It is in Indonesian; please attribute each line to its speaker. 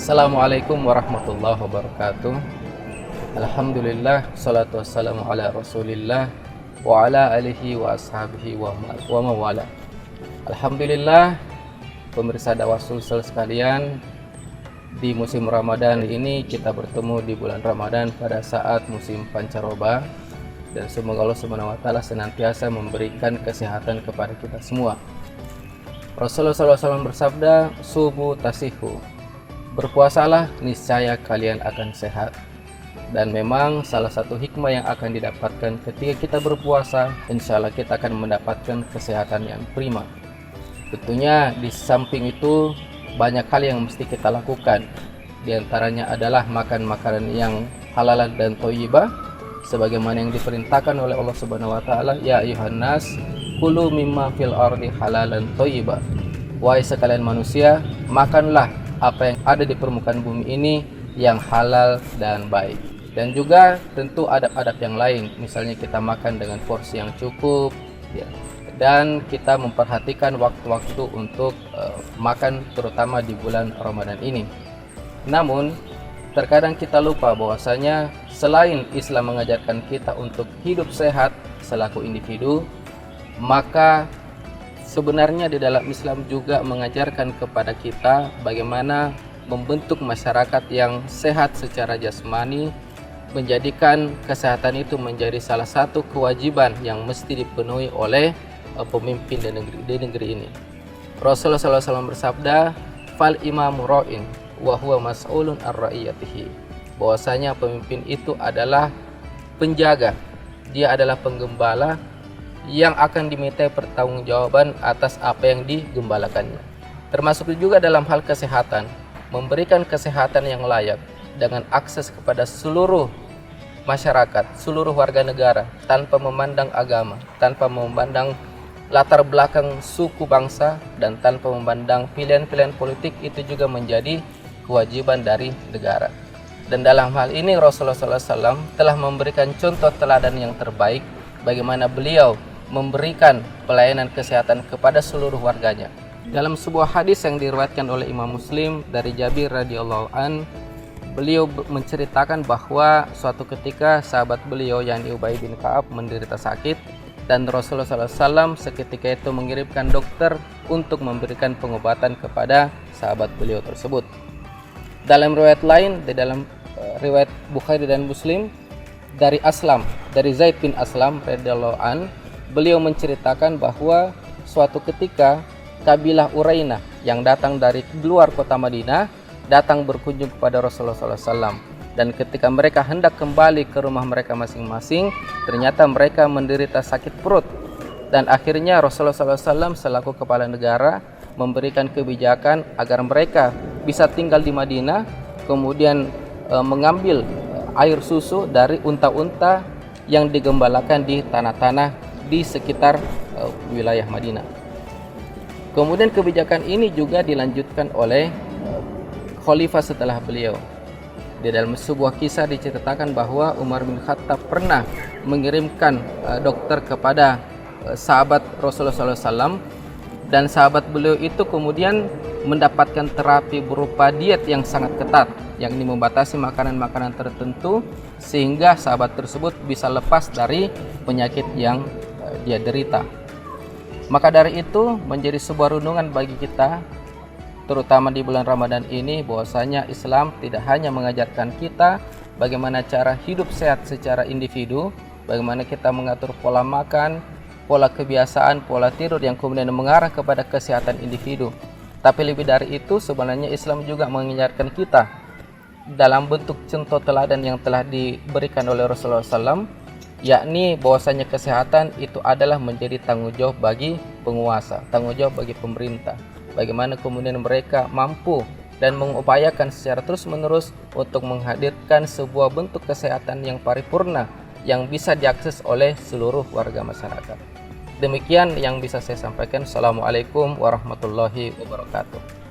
Speaker 1: Assalamualaikum warahmatullahi wabarakatuh. Alhamdulillah, salatu wassalamu ala rasulillah wa ala alihi wa ashabihi wa mawala. Alhamdulillah, pemirsa dakwah Sulsel sekalian, di musim Ramadan ini kita bertemu di bulan Ramadan pada saat musim pancaroba, dan semoga Allah Subhanahu wa taala senantiasa memberikan kesehatan kepada kita semua. Rasulullah SAW bersabda, "Sumu tasihu." Berpuasalah, niscaya kalian akan sehat. Dan memang salah satu hikmah yang akan didapatkan ketika kita berpuasa, insya Allah kita akan mendapatkan kesehatan yang prima. Tentunya di samping itu banyak hal yang mesti kita lakukan. Di antaranya adalah makan makanan yang halal dan thayyibah, sebagaimana yang diperintahkan oleh Allah Subhanahu wa taala, "Ya ayuhan nas, kulu mimma fil ardi halalan thayyibah." Wahai sekalian manusia, makanlah apa yang ada di permukaan bumi ini yang halal dan baik. Dan juga tentu adab-adab yang lain, misalnya kita makan dengan porsi yang cukup ya. Dan kita memperhatikan waktu-waktu untuk makan, terutama di bulan Ramadan ini. Namun terkadang kita lupa bahwasanya selain Islam mengajarkan kita untuk hidup sehat selaku individu, maka sebenarnya di dalam Islam juga mengajarkan kepada kita bagaimana membentuk masyarakat yang sehat secara jasmani, menjadikan kesehatan itu menjadi salah satu kewajiban yang mesti dipenuhi oleh pemimpin di negeri ini. Rasulullah SAW bersabda, "Fal imamu ra'in wa huwa mas'ulun ar-ra'iyatihi." Bahwasanya pemimpin itu adalah penjaga, dia adalah penggembala yang akan dimintai pertanggungjawaban atas apa yang digembalakannya. Termasuk juga dalam hal kesehatan, memberikan kesehatan yang layak dengan akses kepada seluruh masyarakat, seluruh warga negara, tanpa memandang agama, tanpa memandang latar belakang suku bangsa, dan tanpa memandang pilihan-pilihan politik, itu juga menjadi kewajiban dari negara. Dan dalam hal ini Rasulullah SAW telah memberikan contoh teladan yang terbaik bagaimana beliau memberikan pelayanan kesehatan kepada seluruh warganya. Dalam sebuah hadis yang diriwayatkan oleh Imam Muslim dari Jabir radhiyallahu an, beliau menceritakan bahwa suatu ketika sahabat beliau yang Ubay bin Ka'ab menderita sakit, dan Rasulullah SAW seketika itu mengirimkan dokter untuk memberikan pengobatan kepada sahabat beliau tersebut. Dalam riwayat lain, di dalam riwayat Bukhari dan Muslim, dari Zaid bin Aslam radhiyallahu an, beliau menceritakan bahwa suatu ketika kabilah Urainah yang datang dari luar kota Madinah datang berkunjung kepada Rasulullah SAW. Dan ketika mereka hendak kembali ke rumah mereka masing-masing, ternyata mereka menderita sakit perut. Dan akhirnya Rasulullah SAW selaku kepala negara memberikan kebijakan agar mereka bisa tinggal di Madinah, kemudian mengambil air susu dari unta-unta yang digembalakan di tanah-tanah di sekitar wilayah Madinah. Kemudian kebijakan ini juga dilanjutkan oleh khalifah setelah beliau. Di dalam sebuah kisah diceritakan bahwa Umar bin Khattab pernah mengirimkan dokter kepada sahabat Rasulullah SAW, dan sahabat beliau itu kemudian mendapatkan terapi berupa diet yang sangat ketat, yakni membatasi makanan-makanan tertentu sehingga sahabat tersebut bisa lepas dari penyakit yang dia derita. Maka dari itu menjadi sebuah renungan bagi kita, terutama di bulan Ramadan ini, bahwasanya Islam tidak hanya mengajarkan kita bagaimana cara hidup sehat secara individu, bagaimana kita mengatur pola makan, pola kebiasaan, pola tidur yang kemudian mengarah kepada kesehatan individu. Tapi lebih dari itu, sebenarnya Islam juga mengajarkan kita dalam bentuk contoh teladan yang telah diberikan oleh Rasulullah SAW, yakni bahwasanya kesehatan itu adalah menjadi tanggung jawab bagi penguasa, tanggung jawab bagi pemerintah. Bagaimana kemudian mereka mampu dan mengupayakan secara terus-menerus untuk menghadirkan sebuah bentuk kesehatan yang paripurna yang bisa diakses oleh seluruh warga masyarakat. Demikian yang bisa saya sampaikan. Assalamualaikum warahmatullahi wabarakatuh.